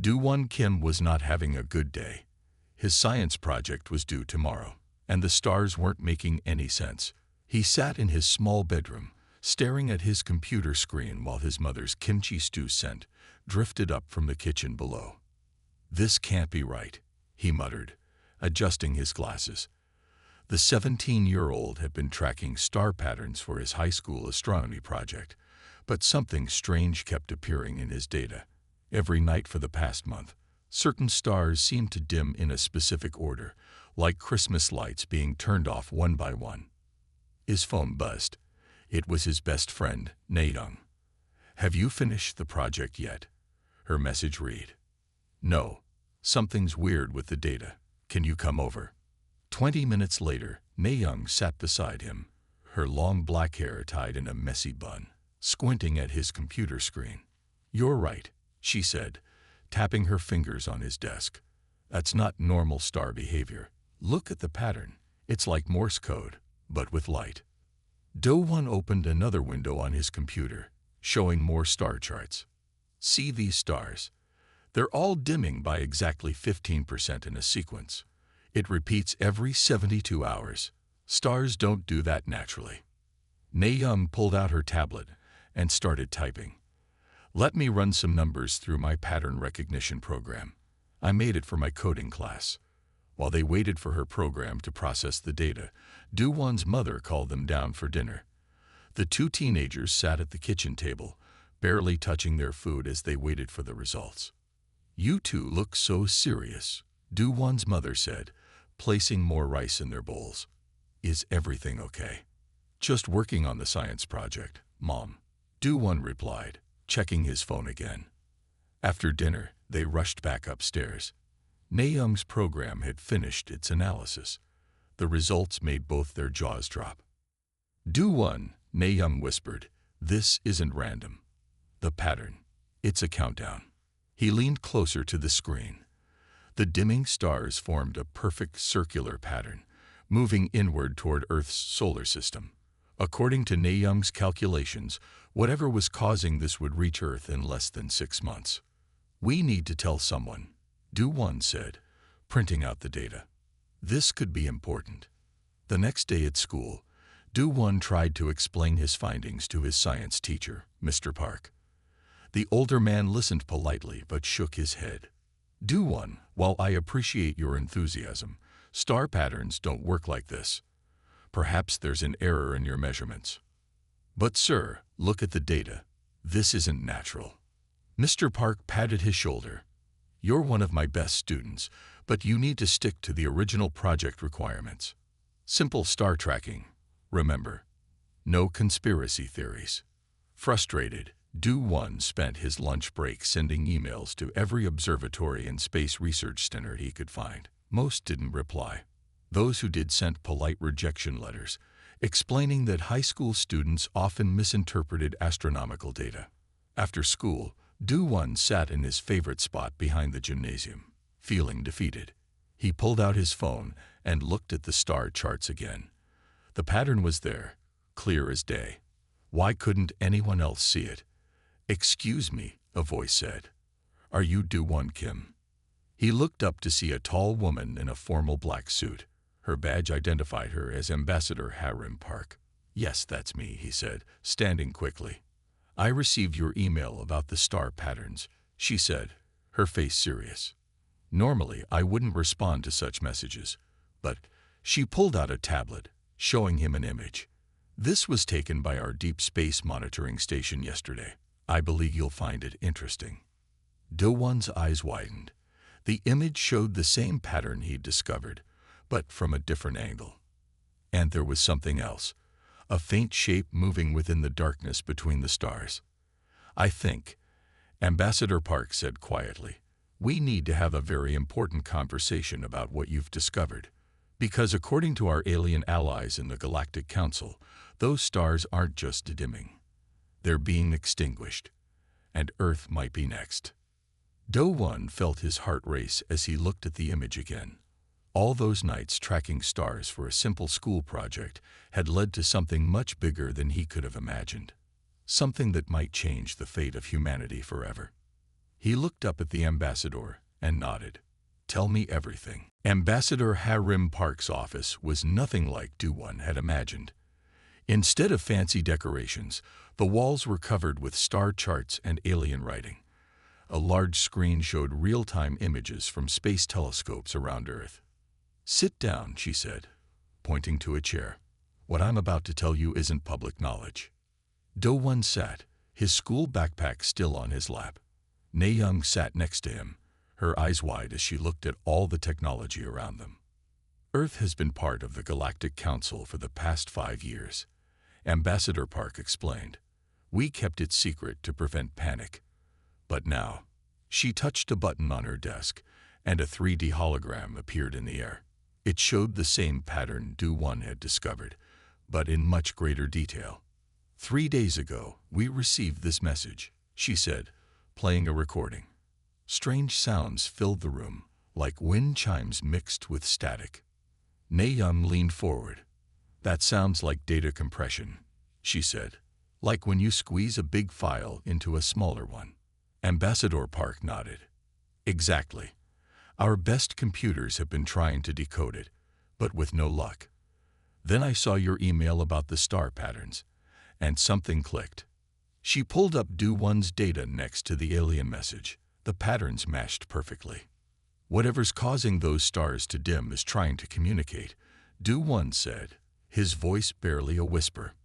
Do-won Kim was not having a good day. His science project was due tomorrow, and the stars weren't making any sense. He sat in his small bedroom, staring at his computer screen while his mother's kimchi stew scent drifted up from the kitchen below. "This can't be right," he muttered, adjusting his glasses. The 17-year-old had been tracking star patterns for his high school astronomy project, but something strange kept appearing in his data. Every night for the past month, certain stars seemed to dim in a specific order, like Christmas lights being turned off one by one. His phone buzzed. It was his best friend, Na-young. "Have you finished the project yet?" her message read. "No. Something's weird with the data. Can you come over?" 20 minutes later, Na-young sat beside him, her long black hair tied in a messy bun, squinting at his computer screen. "You're right," she said, tapping her fingers on his desk. "That's not normal star behavior. Look at the pattern. It's like Morse code, but with light." Do-won opened another window on his computer, showing more star charts. "See these stars? They're all dimming by exactly 15% in a sequence. It repeats every 72 hours. Stars don't do that naturally." Na-young pulled out her tablet and started typing. "Let me run some numbers through my pattern recognition program. I made it for my coding class." While they waited for her program to process the data, Do-won's mother called them down for dinner. The two teenagers sat at the kitchen table, barely touching their food as they waited for the results. "You two look so serious," Do-won's mother said, placing more rice in their bowls. "Is everything okay?" "Just working on the science project, Mom," Do-won replied, checking his phone again. After dinner, they rushed back upstairs. Na-young's program had finished its analysis. The results made both their jaws drop. "Do-won," Na-young whispered, "this isn't random. The pattern, it's a countdown." He leaned closer to the screen. The dimming stars formed a perfect circular pattern, moving inward toward Earth's solar system. According to Na-young's calculations, whatever was causing this would reach Earth in less than 6 months. "We need to tell someone," Do-won said, printing out the data. "This could be important." The next day at school, Do-won tried to explain his findings to his science teacher, Mr. Park. The older man listened politely but shook his head. "Do-won, while I appreciate your enthusiasm, star patterns don't work like this. Perhaps there's an error in your measurements." "But sir, look at the data. This isn't natural." Mr. Park patted his shoulder. "You're one of my best students, but you need to stick to the original project requirements. Simple star tracking, remember. No conspiracy theories." Frustrated, Do-won spent his lunch break sending emails to every observatory and space research center he could find. Most didn't reply. Those who did sent polite rejection letters, explaining that high school students often misinterpreted astronomical data. After school, Do-won sat in his favorite spot behind the gymnasium, feeling defeated. He pulled out his phone and looked at the star charts again. The pattern was there, clear as day. Why couldn't anyone else see it? "Excuse me," a voice said. "Are you Do-won Kim?" He looked up to see a tall woman in a formal black suit. Her badge identified her as Ambassador Harrim Park. "Yes, that's me," he said, standing quickly. "I received your email about the star patterns," she said, her face serious. "Normally, I wouldn't respond to such messages, but..." She pulled out a tablet, showing him an image. "This was taken by our deep space monitoring station yesterday. I believe you'll find it interesting." Do-won's eyes widened. The image showed the same pattern he'd discovered, but from a different angle. And there was something else, a faint shape moving within the darkness between the stars. "I think," Ambassador Park said quietly, "we need to have a very important conversation about what you've discovered. Because according to our alien allies in the Galactic Council, those stars aren't just dimming. They're being extinguished, and Earth might be next." Do-won felt his heart race as he looked at the image again. All those nights tracking stars for a simple school project had led to something much bigger than he could have imagined. Something that might change the fate of humanity forever. He looked up at the ambassador and nodded. "Tell me everything." Ambassador Harim Park's office was nothing like Do-One had imagined. Instead of fancy decorations, the walls were covered with star charts and alien writing. A large screen showed real-time images from space telescopes around Earth. "Sit down," she said, pointing to a chair. "What I'm about to tell you isn't public knowledge." Do-One sat, his school backpack still on his lap. Na-Young sat next to him, her eyes wide as she looked at all the technology around them. "Earth has been part of the Galactic Council for the past 5 years," Ambassador Park explained. "We kept it secret to prevent panic. But now," she touched a button on her desk, and a 3D hologram appeared in the air. It showed the same pattern Do-One had discovered, but in much greater detail. "3 days ago, we received this message," she said, playing a recording. Strange sounds filled the room, like wind chimes mixed with static. Na-Young leaned forward. "That sounds like data compression," she said, "like when you squeeze a big file into a smaller one." Ambassador Park nodded. "Exactly. Our best computers have been trying to decode it, but with no luck. Then I saw your email about the star patterns, and something clicked." She pulled up Do-One's data next to the alien message. The patterns matched perfectly. "Whatever's causing those stars to dim is trying to communicate," Do-One said, his voice barely a whisper.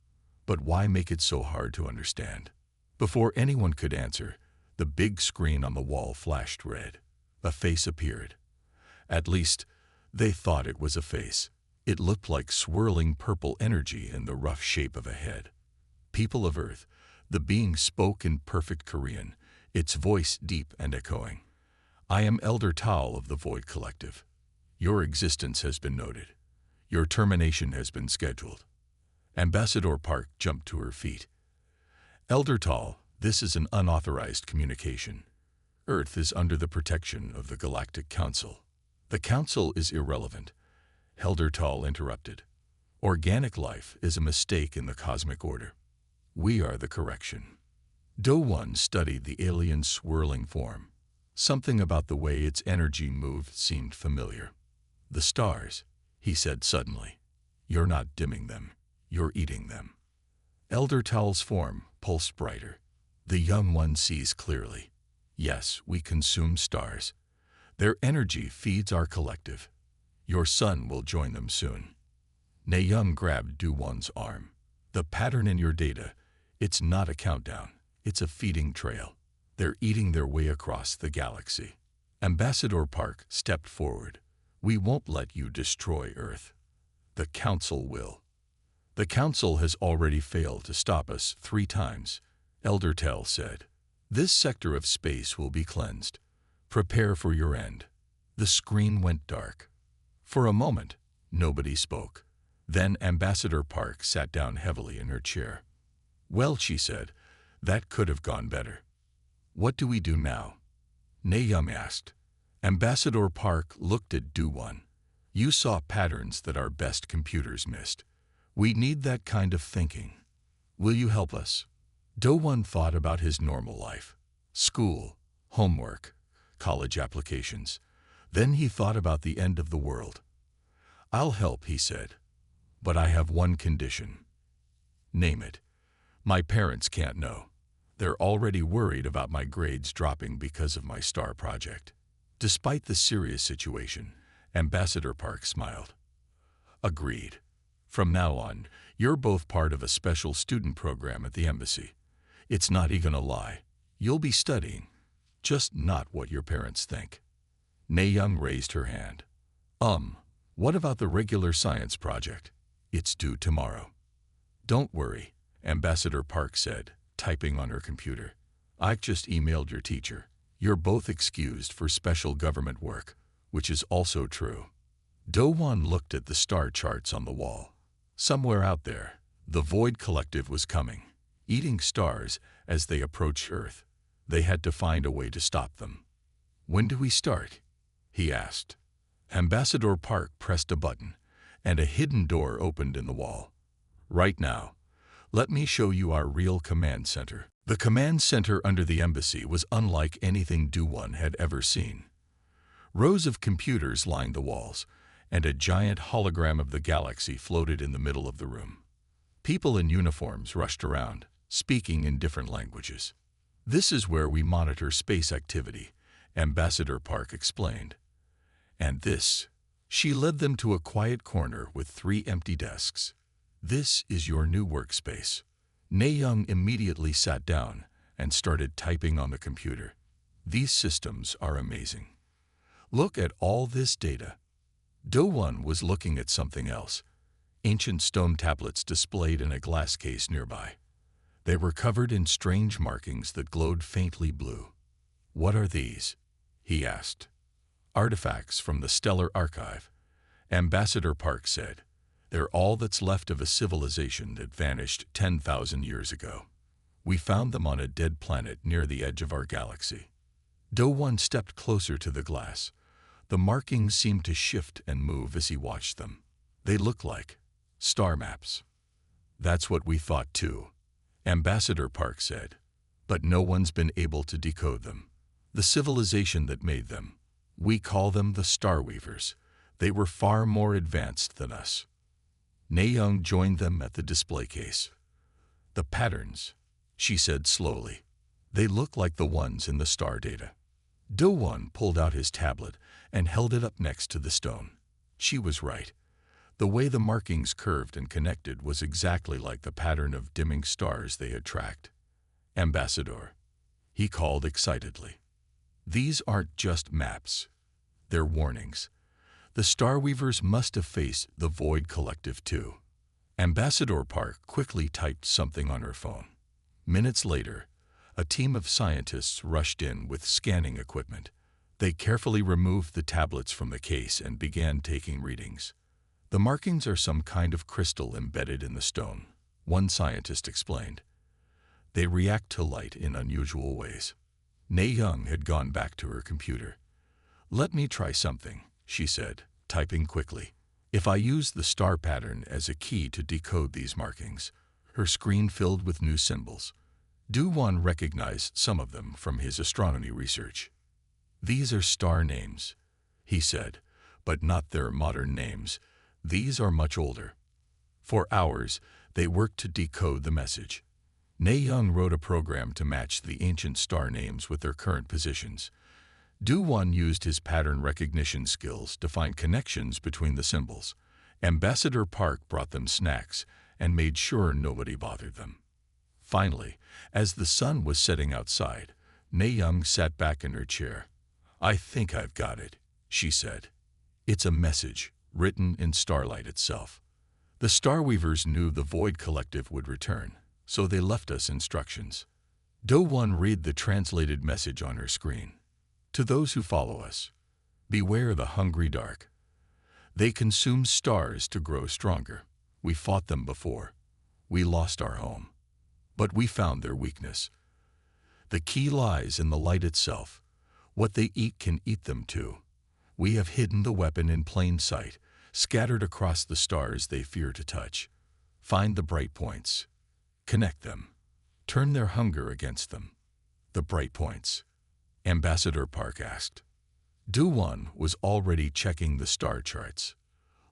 "But why make it so hard to understand?" Before anyone could answer, the big screen on the wall flashed red. A face appeared. At least, they thought it was a face. It looked like swirling purple energy in the rough shape of a head. "People of Earth," the being spoke in perfect Korean, its voice deep and echoing. "I am Elder Tal of the Void Collective. Your existence has been noted. Your termination has been scheduled." Ambassador Park jumped to her feet. "Elder Tal, this is an unauthorized communication. Earth is under the protection of the Galactic Council." "The Council is irrelevant," Elder Tal interrupted. "Organic life is a mistake in the cosmic order. We are the correction." Do-One studied the alien's swirling form. Something about the way its energy moved seemed familiar. "The stars," he said suddenly. "You're not dimming them, you're eating them." Elder Tal's form pulsed brighter. "The young one sees clearly. Yes, we consume stars. Their energy feeds our collective. Your son will join them soon." Na-Young grabbed Do-One's arm. "The pattern in your data, it's not a countdown. It's a feeding trail. They're eating their way across the galaxy." Ambassador Park stepped forward. "We won't let you destroy Earth. The Council will." "The Council has already failed to stop us 3 times, Elder Tal said. "This sector of space will be cleansed. Prepare for your end." The screen went dark. For a moment, nobody spoke. Then Ambassador Park sat down heavily in her chair. "Well," she said, "that could have gone better. What do we do now?" Na-Young asked. Ambassador Park looked at Do-One. "You saw patterns that our best computers missed. We need that kind of thinking. Will you help us?" Do-One thought about his normal life. School, homework, college applications. Then he thought about the end of the world. "I'll help," he said. "But I have one condition." "Name it." "My parents can't know. They're already worried about my grades dropping because of my star project." Despite the serious situation, Ambassador Park smiled. "Agreed. From now on, you're both part of a special student program at the embassy. It's not even a lie. You'll be studying, just not what your parents think." Na-Young raised her hand. What about the regular science project? It's due tomorrow." "Don't worry," Ambassador Park said, typing on her computer. "I just emailed your teacher. You're both excused for special government work," which is also true. Do-One looked at the star charts on the wall. Somewhere out there, the Void Collective was coming, eating stars as they approached Earth. They had to find a way to stop them. "When do we start?" he asked. Ambassador Park pressed a button, and a hidden door opened in the wall. "Right now. Let me show you our real command center." The command center under the embassy was unlike anything Do-Won had ever seen. Rows of computers lined the walls, and a giant hologram of the galaxy floated in the middle of the room. People in uniforms rushed around, speaking in different languages. "This is where we monitor space activity," Ambassador Park explained. "And this," she led them to a quiet corner with 3 empty desks. "This is your new workspace." Na-young immediately sat down and started typing on the computer. "These systems are amazing. Look at all this data." Do-Won was looking at something else. Ancient stone tablets displayed in a glass case nearby. They were covered in strange markings that glowed faintly blue. "What are these?" he asked. "Artifacts from the Stellar Archive," Ambassador Park said. "They're all that's left of a civilization that vanished 10,000 years ago. We found them on a dead planet near the edge of our galaxy." Do-Won stepped closer to the glass. The markings seemed to shift and move as he watched them. "They look like star maps." "That's what we thought too," Ambassador Park said. "But no one's been able to decode them. The civilization that made them, we call them the Star Weavers. They were far more advanced than us." Na-young joined them at the display case. "The patterns," she said slowly. "They look like the ones in the star data." Do-Won pulled out his tablet and held it up next to the stone. She was right. The way the markings curved and connected was exactly like the pattern of dimming stars they had tracked. "Ambassador," he called excitedly. "These aren't just maps. They're warnings. The Star Weavers must have faced the Void Collective too." Ambassador Park quickly typed something on her phone. Minutes later, a team of scientists rushed in with scanning equipment. They carefully removed the tablets from the case and began taking readings. "The markings are some kind of crystal embedded in the stone," one scientist explained. "They react to light in unusual ways." Na-young had gone back to her computer. "Let me try something," she said, typing quickly. "If I use the star pattern as a key to decode these markings." Her screen filled with new symbols. Do-Won recognized some of them from his astronomy research. "These are star names," he said, "but not their modern names. These are much older." For hours, they worked to decode the message. Na-young wrote a program to match the ancient star names with their current positions. Do-Won used his pattern recognition skills to find connections between the symbols. Ambassador Park brought them snacks and made sure nobody bothered them. Finally, as the sun was setting outside, Na-young sat back in her chair. "I think I've got it," she said. "It's a message, written in starlight itself. The Star Weavers knew the Void Collective would return, so they left us instructions." Do-Won read the translated message on her screen. "To those who follow us, beware the hungry dark. They consume stars to grow stronger. We fought them before. We lost our home. But we found their weakness. The key lies in the light itself. What they eat can eat them too. We have hidden the weapon in plain sight, scattered across the stars they fear to touch. Find the bright points. Connect them. Turn their hunger against them." "The bright points?" Ambassador Park asked. Do-Won was already checking the star charts.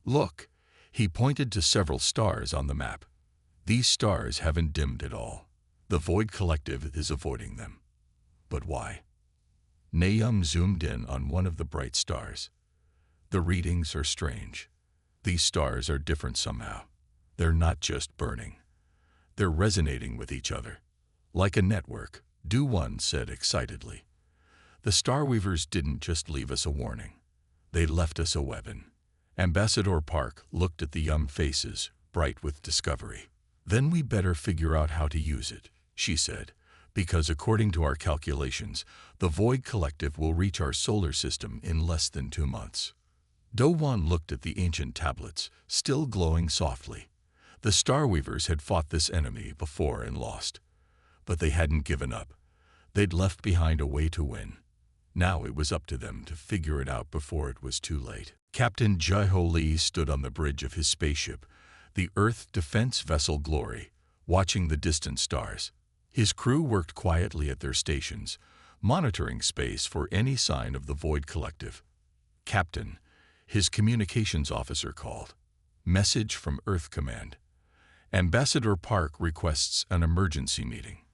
"Look," he pointed to several stars on the map. "These stars haven't dimmed at all. The Void Collective is avoiding them." "But why?" Na-young zoomed in on one of the bright stars. "The readings are strange. These stars are different somehow. They're not just burning. They're resonating with each other. Like a network," Do-Won said excitedly. "The Star Weavers didn't just leave us a warning. They left us a weapon." Ambassador Park looked at the young faces, bright with discovery. "Then we better figure out how to use it," she said, "because according to our calculations, the Void Collective will reach our solar system in less than 2 months." Do-Won looked at the ancient tablets, still glowing softly. The Star Weavers had fought this enemy before and lost. But they hadn't given up. They'd left behind a way to win. Now it was up to them to figure it out before it was too late. Captain Jae-ho Lee stood on the bridge of his spaceship, the Earth defense vessel Glory, watching the distant stars. His crew worked quietly at their stations, monitoring space for any sign of the Void Collective. "Captain," his communications officer called. "Message from Earth Command. Ambassador Park requests an emergency meeting."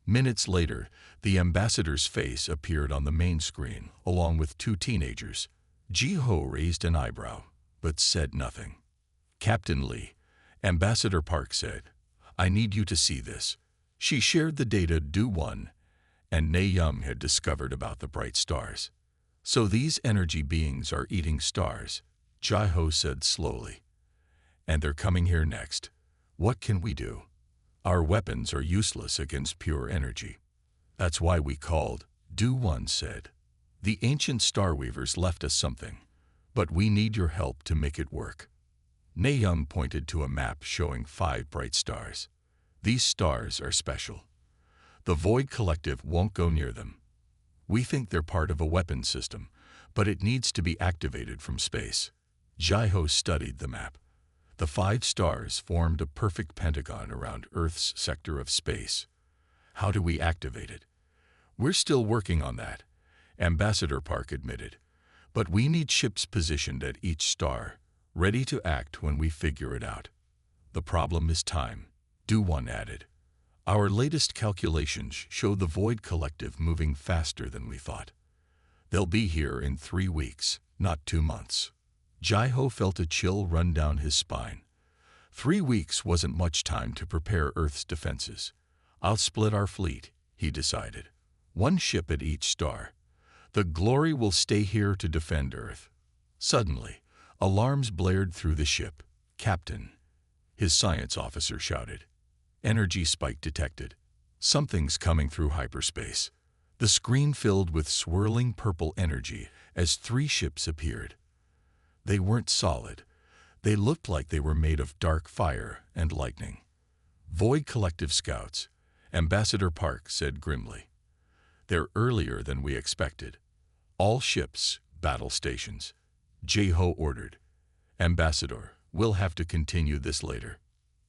Minutes later, the ambassador's face appeared on the main screen, along with two teenagers. Ji-ho raised an eyebrow, but said nothing. "Captain Lee," Ambassador Park said, "I need you to see this." She shared the data Do-1 and Ne-young had discovered about the bright stars. "So these energy beings are eating stars," Ji-ho said slowly. "And they're coming here next. What can we do? Our weapons are useless against pure energy." "That's why we called," Do-1 said. "The ancient Starweavers left us something, but we need your help to make it work." Ne-young pointed to a map showing 5 bright stars. "These stars are special. The Void Collective won't go near them. We think they're part of a weapon system, but it needs to be activated from space." Ji-ho studied the map. The 5 stars formed a perfect pentagon around Earth's sector of space. "How do we activate it?" "We're still working on that," Ambassador Park admitted. "But we need ships positioned at each star, ready to act when we figure it out." "The problem is time," Do-1 added. "Our latest calculations show the Void Collective moving faster than we thought. They'll be here in 3 weeks, not 2 months." Ji-ho felt a chill run down his spine. 3 weeks wasn't much time to prepare Earth's defenses. "I'll split our fleet," he decided. 1 ship at each star. The Glory will stay here to defend Earth." Suddenly, alarms blared through the ship. "Captain," his science officer shouted. "Energy spike detected. Something's coming through hyperspace." The screen filled with swirling purple energy as 3 ships appeared. They weren't solid. They looked like they were made of dark fire and lightning. "Void Collective Scouts," Ambassador Park said grimly. "They're earlier than we expected. All ships, battle stations." Ji-ho ordered. "Ambassador, we'll have to continue this later."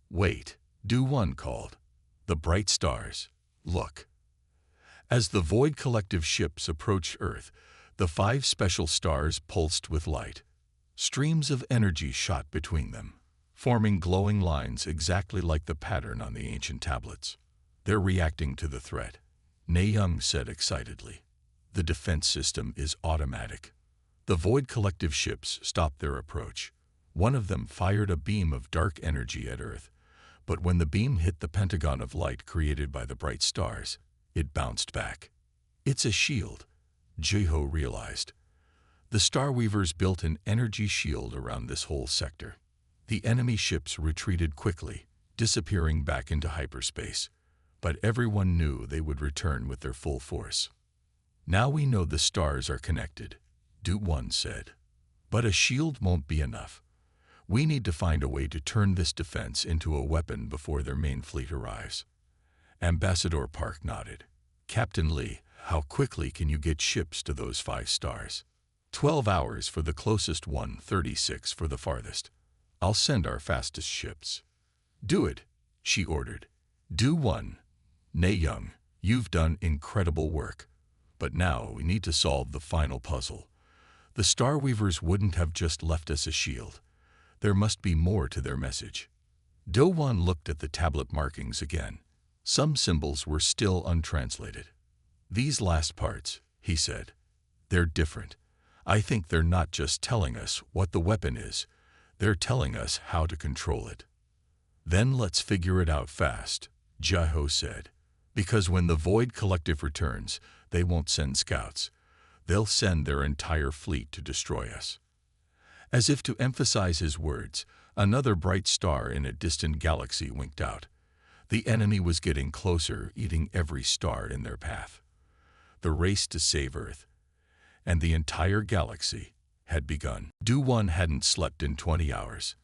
"Wait," Do-1 called. "The bright stars. Look." As the Void Collective ships approached Earth, the 5 special stars pulsed with light. Streams of energy shot between them, forming glowing lines exactly like the pattern on the ancient tablets. "They're reacting to the threat," Ne-young said excitedly. "The defense system is automatic." The Void Collective ships stopped their approach. One of them fired a beam of dark energy at Earth, but when the beam hit the pentagon of light created by the bright stars, it bounced back. "It's a shield," Ji-ho realized. The Starweavers built an energy shield around this whole sector. The enemy ships retreated quickly, disappearing back into hyperspace, but everyone knew they would return with their full force. "Now we know the stars are connected," Do-1 said. "But a shield won't be enough. We need to find a way to turn this defense into a weapon before their main fleet arrives." Ambassador Park nodded. "Captain Lee, how quickly can you get ships to those 5 stars?" 12 hours for the closest one, 36 for the farthest. I'll send our fastest ships." "Do it," she ordered. "Do-1. Ne-young, you've done incredible work. But now we need to solve the final puzzle. The Starweavers wouldn't have just left us a shield. There must be more to their message." Do-1 looked at the tablet markings again. Some symbols were still untranslated. "These last parts," he said. "They're different. I think they're not just telling us what the weapon is, they're telling us how to control it." "Then let's figure it out fast," Ji-ho said. "Because when the Void Collective returns, they won't send scouts. They'll send their entire fleet to destroy us." As if to emphasize his words, another bright star in a distant galaxy winked out. The enemy was getting closer, eating every star in their path. The race to save Earth and the entire galaxy had begun. Do-1 hadn't slept in 20 hours.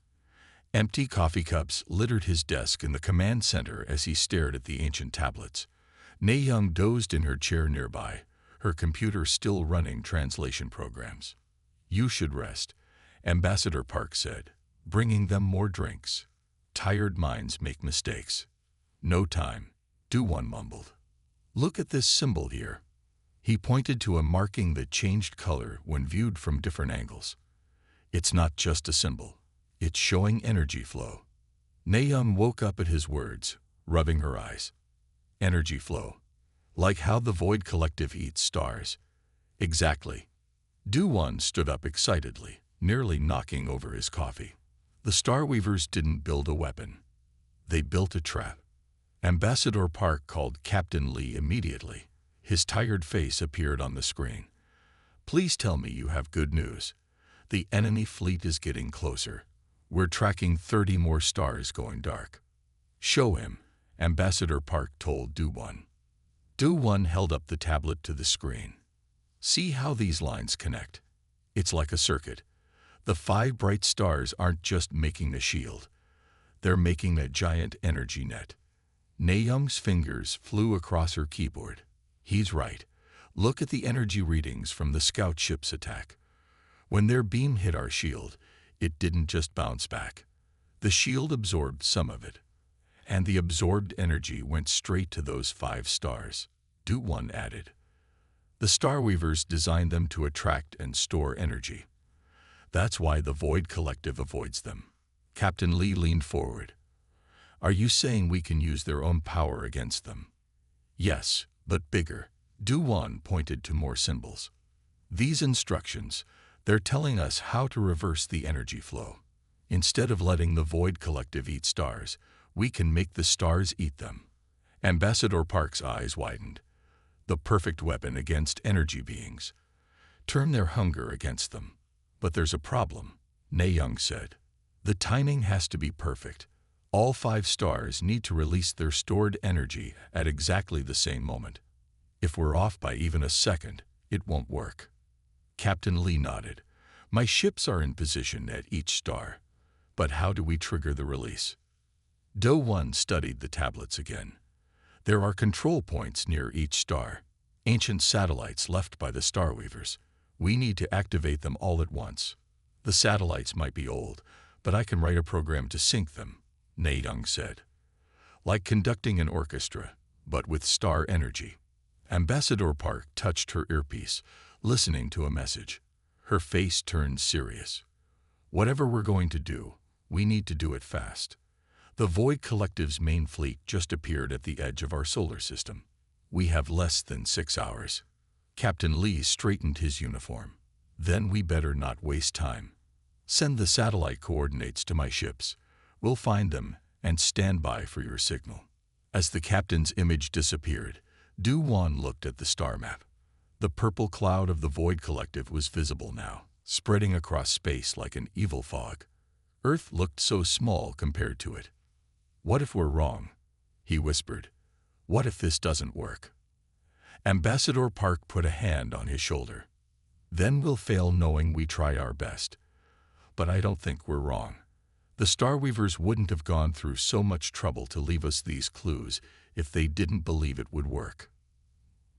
Empty coffee cups littered his desk in the command center as he stared at the ancient tablets. Ne-young dozed in her chair nearby, her computer still running translation programs. "You should rest," Ambassador Park said, bringing them more drinks. "Tired minds make mistakes." "No time," Do-One mumbled. Look at this symbol here. He pointed to a marking that changed color when viewed from different angles. It's not just a symbol. It's showing energy flow. Naeum woke up at his words, rubbing her eyes. Energy flow. Like how the Void Collective eats stars. Exactly. Do-One stood up excitedly, nearly knocking over his coffee. The Starweavers didn't build a weapon. They built a trap. Ambassador Park called Captain Lee immediately. His tired face appeared on the screen. Please tell me you have good news. The enemy fleet is getting closer. We're tracking 30 more stars going dark. Show him, Ambassador Park told Do-One. Do-One held up the tablet to the screen. See how these lines connect? It's like a circuit. The 5 bright stars aren't just making a shield. They're making a giant energy net. Naeum's fingers flew across her keyboard. He's right. Look at the energy readings from the scout ship's attack. When their beam hit our shield, it didn't just bounce back. The shield absorbed some of it. And the absorbed energy went straight to those 5 stars. Do-One added. The Starweavers designed them to attract and store energy. That's why the Void Collective avoids them. Captain Lee leaned forward. Are you saying we can use their own power against them? Yes, but bigger. Do-One pointed to more symbols. These instructions, they're telling us how to reverse the energy flow. Instead of letting the Void Collective eat stars, we can make the stars eat them. Ambassador Park's eyes widened. The perfect weapon against energy beings. Turn their hunger against them. But there's a problem, Naeum said. The timing has to be perfect. All 5 stars need to release their stored energy at exactly the same moment. If we're off by even a second, it won't work. Captain Lee nodded. My ships are in position at each star. But how do we trigger the release? Do-One studied the tablets again. There are control points near each star, ancient satellites left by the Starweavers. We need to activate them all at once. The satellites might be old, but I can write a program to sync them, Naeum said. Like conducting an orchestra, but with star energy. Ambassador Park touched her earpiece, listening to a message. Her face turned serious. Whatever we're going to do, we need to do it fast. The Void Collective's main fleet just appeared at the edge of our solar system. We have less than 6 hours. Captain Lee straightened his uniform. Then we better not waste time. Send the satellite coordinates to my ships. We'll find them and stand by for your signal. As the captain's image disappeared, Do-One looked at the star map. The purple cloud of the Void Collective was visible now, spreading across space like an evil fog. Earth looked so small compared to it. What if we're wrong? He whispered. What if this doesn't work? Ambassador Park put a hand on his shoulder. Then we'll fail knowing we try our best. But I don't think we're wrong. The Starweavers wouldn't have gone through so much trouble to leave us these clues if they didn't believe it would work.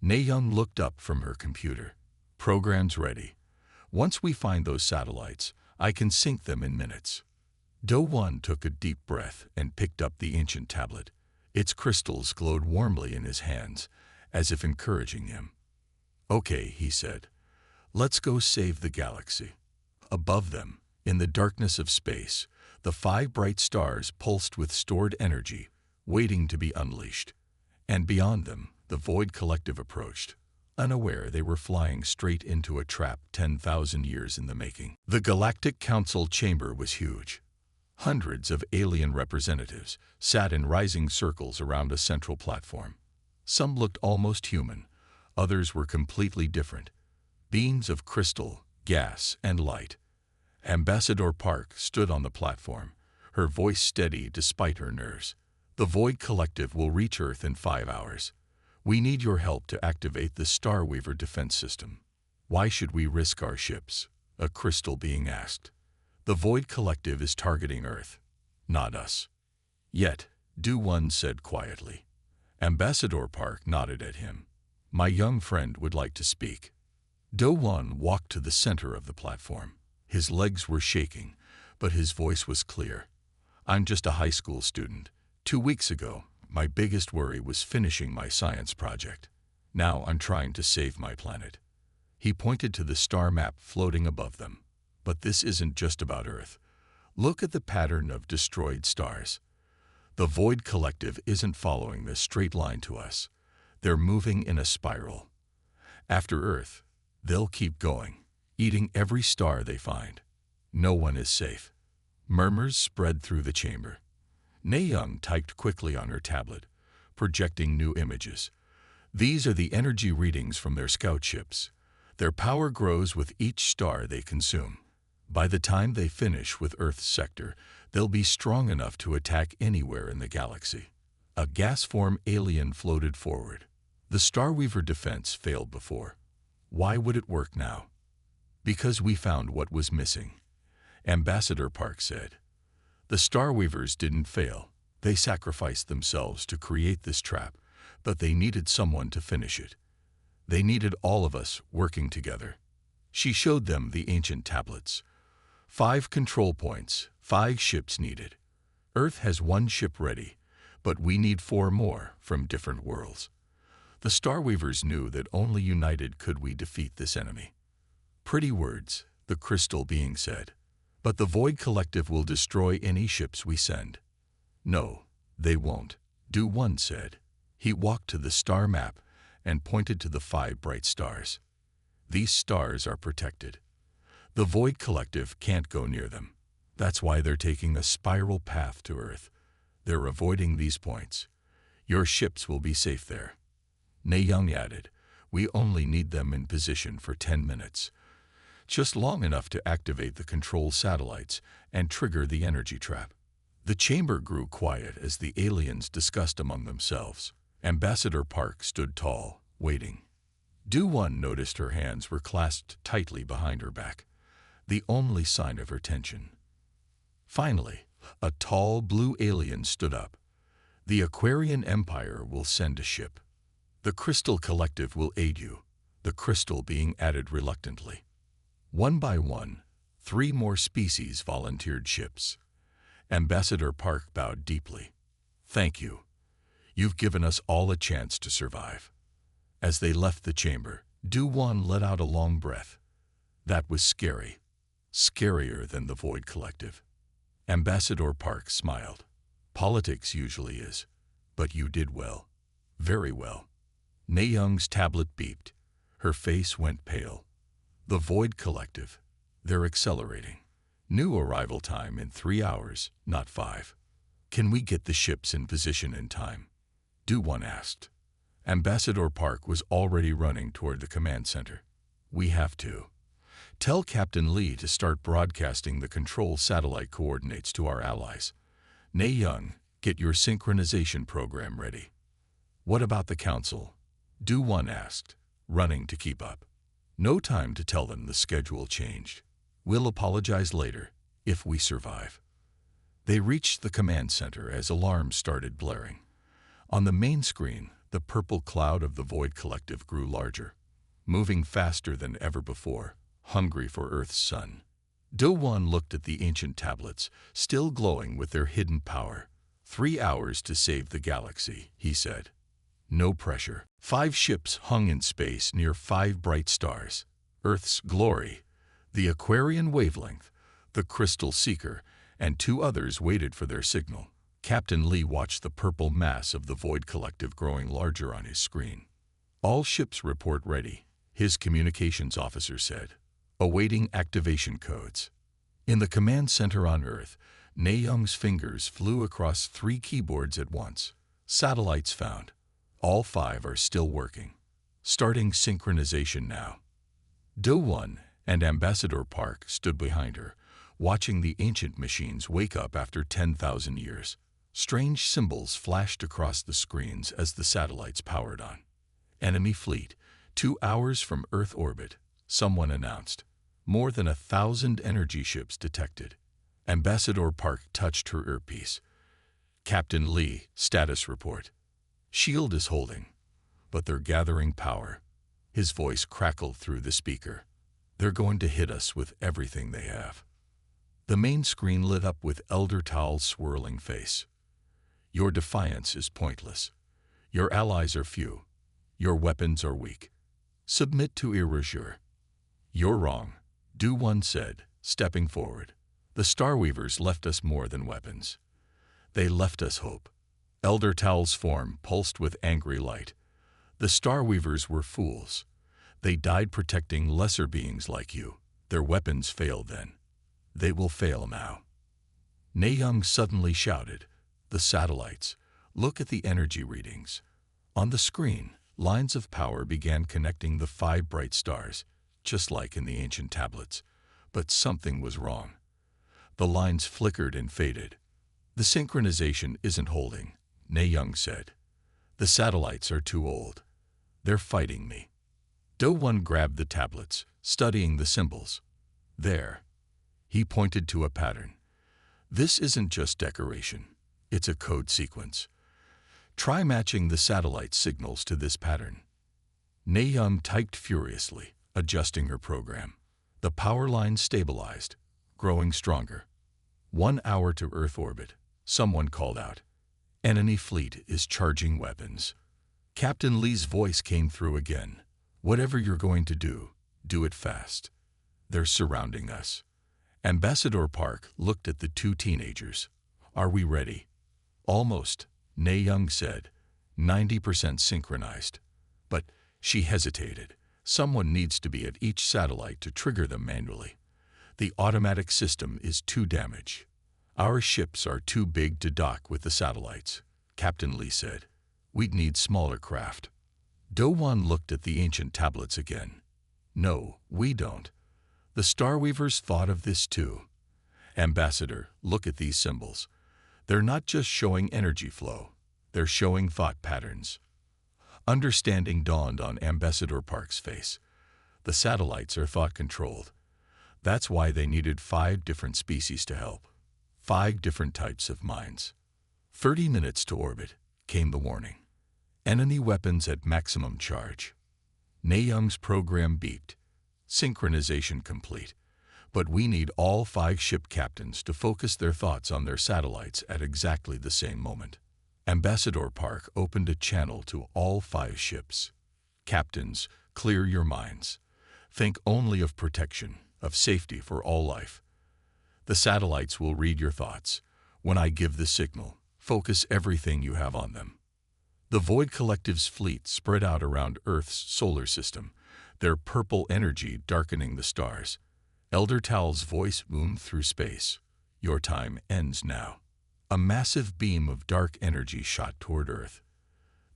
Naeum looked up from her computer. Program's ready. Once we find those satellites, I can sync them in minutes. Do-One took a deep breath and picked up the ancient tablet. Its crystals glowed warmly in his hands, as if encouraging him. Okay, he said. Let's go save the galaxy. Above them, in the darkness of space, the 5 bright stars pulsed with stored energy, waiting to be unleashed. And beyond them, the Void Collective approached, unaware they were flying straight into a trap 10,000 years in the making. The Galactic Council chamber was huge. Hundreds of alien representatives sat in rising circles around a central platform. Some looked almost human, others were completely different. Beings of crystal, gas, and light. Ambassador Park stood on the platform, her voice steady despite her nerves. The Void Collective will reach Earth in 5 hours. We need your help to activate the Starweaver defense system. Why should we risk our ships? A crystal being asked. The Void Collective is targeting Earth, not us. Yet, Do-One said quietly. Ambassador Park nodded at him. My young friend would like to speak. Do-One walked to the center of the platform. His legs were shaking, but his voice was clear. I'm just a high school student. 2 weeks ago, My biggest worry was finishing my science project. Now I'm trying to save my planet." He pointed to the star map floating above them. "But this isn't just about Earth. Look at the pattern of destroyed stars. The Void Collective isn't following this straight line to us. They're moving in a spiral. After Earth, they'll keep going, eating every star they find. No one is safe." Murmurs spread through the chamber. Na-Young typed quickly on her tablet, projecting new images. "These are the energy readings from their scout ships. Their power grows with each star they consume. By the time they finish with Earth's sector, they'll be strong enough to attack anywhere in the galaxy." A gas-form alien floated forward. "The Starweaver defense failed before. Why would it work now?" "Because we found what was missing," Ambassador Park said. "The Starweavers didn't fail. They sacrificed themselves to create this trap, but they needed someone to finish it. They needed all of us working together." She showed them the ancient tablets. 5 control points, 5 ships needed. Earth has 1 ship ready, but we need 4 more from different worlds. The Starweavers knew that only united could we defeat this enemy. "Pretty words," the crystal being said. "But the Void Collective will destroy any ships we send." "No, they won't," Do-1 said. He walked to the star map and pointed to the 5 bright stars. "These stars are protected. The Void Collective can't go near them. That's why they're taking a spiral path to Earth. They're avoiding these points. Your ships will be safe there." Na-Young added, "We only need them in position for 10 minutes. Just long enough to activate the control satellites and trigger the energy trap." The chamber grew quiet as the aliens discussed among themselves. Ambassador Park stood tall, waiting. Do-1 noticed her hands were clasped tightly behind her back, the only sign of her tension. Finally, a tall blue alien stood up. "The Aquarian Empire will send a ship. The Crystal Collective will aid you," the crystal being added reluctantly. One by one, 3 more species volunteered ships. Ambassador Park bowed deeply. "Thank you. You've given us all a chance to survive." As they left the chamber, Do-1 let out a long breath. "That was scary. Scarier than the Void Collective." Ambassador Park smiled. "Politics usually is. But you did well. Very well." Na-Young's tablet beeped. Her face went pale. "The Void Collective. They're accelerating. New arrival time in 3 hours, not 5. Can we get the ships in position in time?" Do-1 asked. Ambassador Park was already running toward the command center. "We have to. Tell Captain Lee to start broadcasting the control satellite coordinates to our allies. Na-Young, get your synchronization program ready." "What about the council?" Do-1 asked, running to keep up. "No time to tell them the schedule changed. We'll apologize later, if we survive." They reached the command center as alarms started blaring. On the main screen, the purple cloud of the Void Collective grew larger, moving faster than ever before, hungry for Earth's sun. Do-1 looked at the ancient tablets, still glowing with their hidden power. 3 hours to save the galaxy, he said. No pressure. 5 ships hung in space near 5 bright stars. Earth's Glory, the Aquarian Wavelength, the Crystal Seeker, and 2 others waited for their signal. Captain Lee watched the purple mass of the Void Collective growing larger on his screen. "All ships report ready," his communications officer said, awaiting activation codes. In the command center on Earth, Na-Young's fingers flew across 3 keyboards at once. "Satellites found. All 5 are still working. Starting synchronization now." Do-1 and Ambassador Park stood behind her, watching the ancient machines wake up after 10,000 years. Strange symbols flashed across the screens as the satellites powered on. "Enemy fleet, 2 hours from Earth orbit," someone announced. "More than 1,000 energy ships detected." Ambassador Park touched her earpiece. "Captain Lee, status report. Shield is holding, but they're gathering power." His voice crackled through the speaker. "They're going to hit us with everything they have." The main screen lit up with Elder Tal's swirling face. Your defiance is pointless. Your allies are few. Your weapons are weak. Submit to erasure. You're wrong, Du One said, stepping forward. The Starweavers left us more than weapons. They left us hope. Elder Tal's form pulsed with angry light. The Starweavers were fools. They died protecting lesser beings like you. Their weapons failed then. They will fail now. Nayoung suddenly shouted, "The satellites! Look at the energy readings." On the screen, lines of power began connecting the 5 bright stars, just like in the ancient tablets. But something was wrong. The lines flickered and faded. "The synchronization isn't holding," Nayoung said. "The satellites are too old. They're fighting me." Do One grabbed the tablets, studying the symbols. "There." He pointed to a pattern. "This isn't just decoration. It's a code sequence. Try matching the satellite signals to this pattern." Nayoung typed furiously, adjusting her program. The power line stabilized, growing stronger. 1 hour to Earth orbit, someone called out. "Enemy fleet is charging weapons." Captain Lee's voice came through again. "Whatever you're going to do it fast. They're surrounding us." Ambassador Park looked at the 2 teenagers. "Are we ready?" "Almost," Nayoung said, 90% synchronized. But she hesitated. "Someone needs to be at each satellite to trigger them manually. The automatic system is too damaged. Our ships are too big to dock with the satellites," Captain Lee said. "We'd need smaller craft." Do One looked at the ancient tablets again. "No, we don't. The Starweavers thought of this too. Ambassador, look at these symbols. They're not just showing energy flow. They're showing thought patterns." Understanding dawned on Ambassador Park's face. The satellites are thought-controlled. That's why they needed 5 different species to help. 5 different types of minds. 30 minutes to orbit, came the warning. Enemy weapons at maximum charge. Nayoung's program beeped. Synchronization complete. But we need all 5 ship captains to focus their thoughts on their satellites at exactly the same moment. Ambassador Park opened a channel to all 5 ships. "Captains, clear your minds. Think only of protection, of safety for all life. The satellites will read your thoughts. When I give the signal, focus everything you have on them." The Void Collective's fleet spread out around Earth's solar system, their purple energy darkening the stars. Elder Tal's voice boomed through space. "Your time ends now." A massive beam of dark energy shot toward Earth.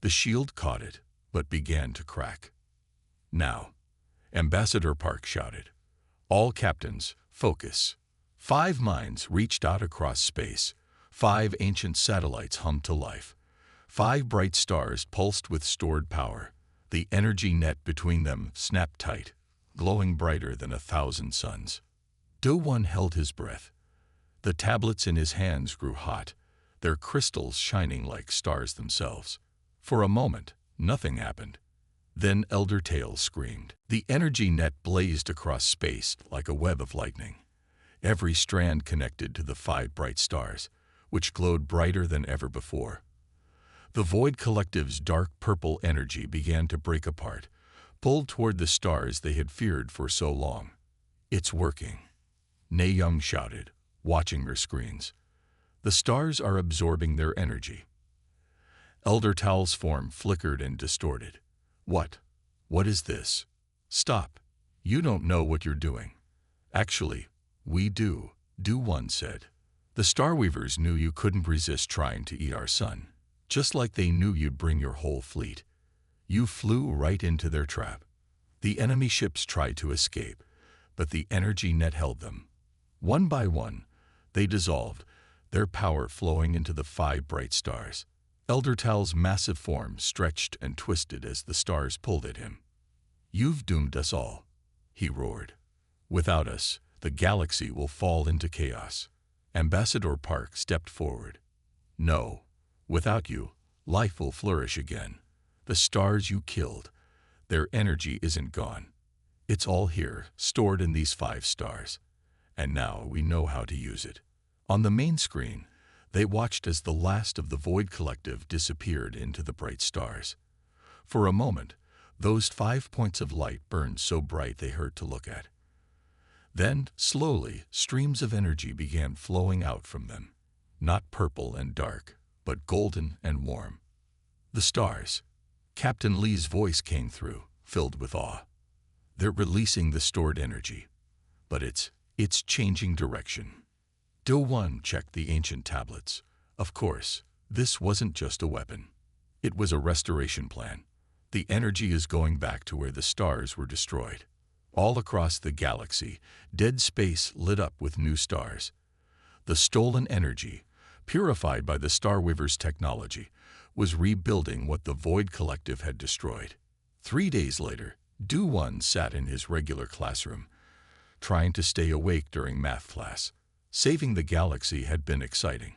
The shield caught it, but began to crack. "Now," Ambassador Park shouted. "All captains, focus." 5 minds reached out across space. 5 ancient satellites hummed to life. 5 bright stars pulsed with stored power. The energy net between them snapped tight, glowing brighter than 1,000 suns. Do One held his breath. The tablets in his hands grew hot, their crystals shining like stars themselves. For a moment, nothing happened. Then Elder Tale screamed. The energy net blazed across space like a web of lightning. Every strand connected to the 5 bright stars, which glowed brighter than ever before. The Void Collective's dark purple energy began to break apart, pulled toward the stars they had feared for so long. "It's working," Nayoung shouted, watching her screens. "The stars are absorbing their energy." Elder Tal's form flickered and distorted. What is this?" "Stop. You don't know what you're doing." "Actually, we do," Du One said. "The Starweavers knew you couldn't resist trying to eat our sun, just like they knew you'd bring your whole fleet. You flew right into their trap. The enemy ships tried to escape, but the energy net held them. One by one, they dissolved, their power flowing into the 5 bright stars." Elder Tal's massive form stretched and twisted as the stars pulled at him. "You've doomed us all," he roared. "Without us, the galaxy will fall into chaos." Ambassador Park stepped forward. "No, without you, life will flourish again. The stars you killed, their energy isn't gone. It's all here, stored in these 5 stars. And now we know how to use it." On the main screen, They watched as the last of the Void Collective disappeared into the bright stars. For a moment, those 5 points of light burned so bright they hurt to look at. Then, slowly, streams of energy began flowing out from them, not purple and dark, but golden and warm. The stars. Captain Lee's voice came through, filled with awe. They're releasing the stored energy, but it's changing direction. Do-1 checked the ancient tablets. Of course, this wasn't just a weapon. It was a restoration plan. The energy is going back to where the stars were destroyed. All across the galaxy, dead space lit up with new stars. The stolen energy, purified by the Starweaver's technology, was rebuilding what the Void Collective had destroyed. 3 days later, Do-1 sat in his regular classroom, trying to stay awake during math class. Saving the galaxy had been exciting,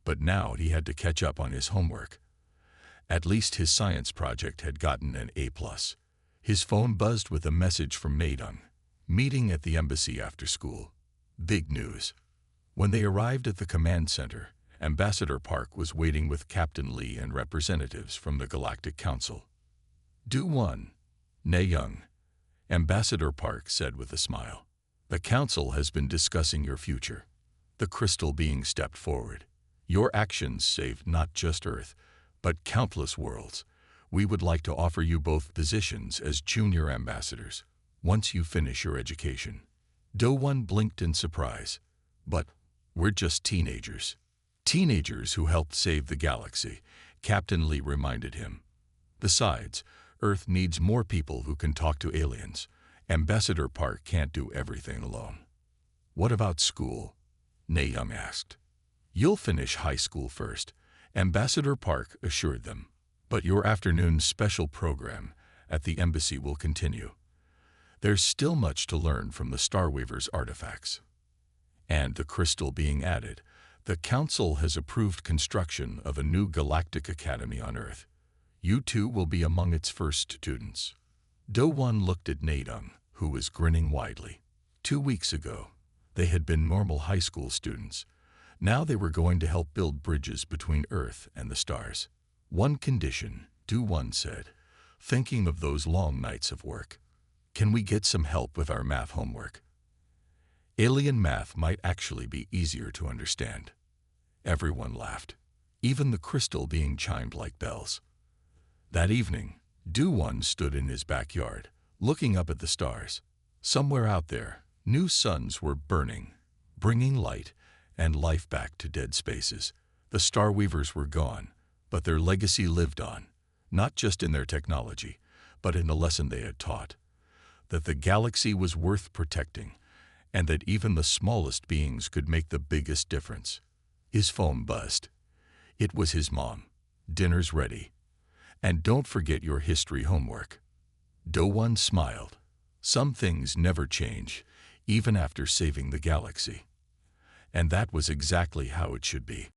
but now he had to catch up on his homework. At least his science project had gotten an A+. His phone buzzed with a message from Maydung. Meeting at the embassy after school. Big news. When they arrived at the command center, Ambassador Park was waiting with Captain Lee and representatives from the Galactic Council. Do-1. Nae-young, Ambassador Park said with a smile. The Council has been discussing your future. The crystal being stepped forward. Your actions saved not just Earth, but countless worlds. We would like to offer you both positions as junior ambassadors, once you finish your education. Do-1 blinked in surprise. But we're just teenagers. Teenagers who helped save the galaxy, Captain Lee reminded him. Besides, Earth needs more people who can talk to aliens. Ambassador Park can't do everything alone. What about school? Nae-young asked. You'll finish high school first, Ambassador Park assured them. But your afternoon special program at the embassy will continue. There's still much to learn from the Starweaver's artifacts. And the crystal being added, the Council has approved construction of a new galactic academy on Earth. You two will be among its first students. Do-1 looked at Nae-young, who was grinning widely. 2 weeks ago, they had been normal high school students. Now they were going to help build bridges between Earth and the stars. One condition, Do-1 said, thinking of those long nights of work. Can we get some help with our math homework? Alien math might actually be easier to understand. Everyone laughed, even the crystal being chimed like bells. That evening, Do-1 stood in his backyard, looking up at the stars. Somewhere out there, new suns were burning, bringing light and life back to dead spaces. The Starweavers were gone, but their legacy lived on, not just in their technology, but in the lesson they had taught, that the galaxy was worth protecting, and that even the smallest beings could make the biggest difference. His phone buzzed. It was his mom. Dinner's ready. And don't forget your history homework. Do-1 smiled. Some things never change, even after saving the galaxy. And that was exactly how it should be.